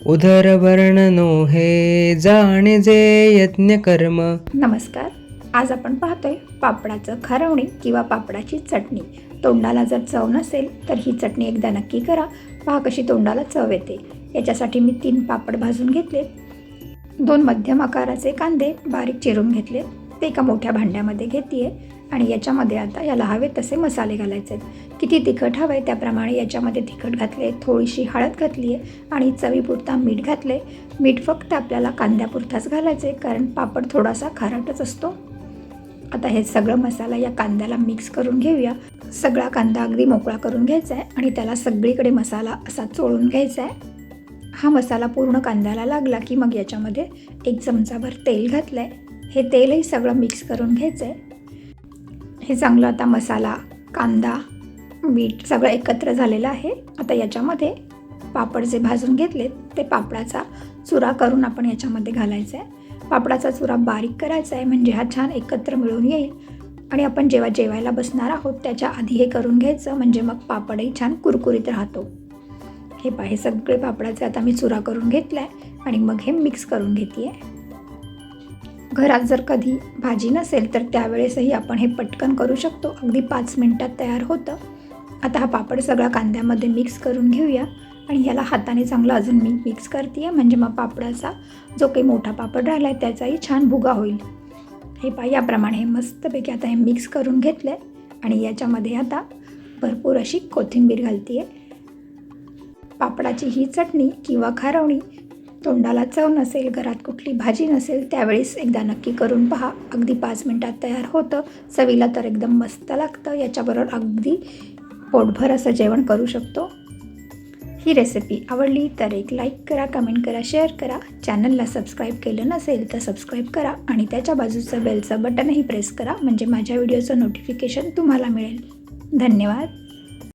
उदरवर्णनो हे जाणे जे यज्ञ कर्म। नमस्कार. आज आपण पाहतोय पापडाचं खारवणी किंवा पापडाची चटणी. तोंडाला जर चव नसेल तर ही चटणी एकदा नक्की करा. पहा कशी तोंडाला चव येते. याच्यासाठी मी 3 पापड भाजून घेतले, 2 मध्यम आकाराचे कांदे बारीक चिरून घेतले, ते एका मोठ्या भांड्यामध्ये घेते आणि याच्यामध्ये आता याला हवे तसे मसाले घालायचे आहेत. किती तिखट हवे त्याप्रमाणे याच्यामध्ये तिखट घातले, थोडीशी हळद घातली आहे आणि चवीपुरता मीठ घातले. मीठ फक्त आपल्याला कांद्यापुरताच घालायचे कारण पापड थोडासा खारटच असतो. आता हे सगळं मसाला या कांद्याला मिक्स करून घेऊया. सगळा कांदा अगदी मोकळा करून घ्यायचा आहे आणि त्याला सगळीकडे मसाला असा चोळून घ्यायचा आहे. हा मसाला पूर्ण कांद्याला लागला की मग याच्यामध्ये 1 चमचाभर तेल घातलं आहे. हे तेलही सगळं मिक्स करून घ्यायचं आहे. हे चांगलं आता मसाला, कांदा, मीठ सगळं एकत्र झालेलं आहे. आता याच्यामध्ये पापड जे भाजून घेतले ते पापडाचा चुरा करून आपण याच्यामध्ये घालायचा आहे. पापडाचा चुरा बारीक करायचा आहे म्हणजे हा छान एकत्र मिळून येईल आणि आपण जेव्हा जेवायला बसणार आहोत त्याच्या आधी हे करून घ्यायचं म्हणजे मग पापडही छान कुरकुरीत राहतो. हे सगळे पापडाचे आता मी चुरा करून घेतला आहे आणि मग हे मिक्स करून घेते आहे. घरात जर कधी भाजी नसेल तर त्यावेळेसही आपण हे पटकन करू शकतो. अगदी 5 मिनिटात तयार होतं. आता हा पापड सगळा कांद्यामध्ये मिक्स करून घेऊया आणि याला हाताने चांगलं अजून मी मिक्स करते आहे म्हणजे मग पापडाचा जो काही मोठा पापड राहिला आहे त्याचाही छान भुगा होईल. याप्रमाणे हे मस्तपैकी आता हे मिक्स करून घेतलं आहे आणि याच्यामध्ये आता भरपूर अशी कोथिंबीर घालते आहे. पापडाची ही चटणी किंवा खारवणी तोंडाला चव नसेल, घरात कुठली भाजी नसेल त्यावेळेस एकदा नक्की करून पहा. अगदी 5 मिनिटात तयार होतं. चवीला तर एकदम मस्त लागतं. याच्याबरोबर अगदी पोटभर असं जेवण करू शकतो. ही रेसिपी आवडली तर एक लाईक करा, कमेंट करा, शेअर करा. चॅनलला सबस्क्राईब केलं नसेल तर सबस्क्राईब करा आणि त्याच्या बाजूचं बेलचं बटनही प्रेस करा म्हणजे माझ्या व्हिडिओचं नोटिफिकेशन तुम्हाला मिळेल. धन्यवाद.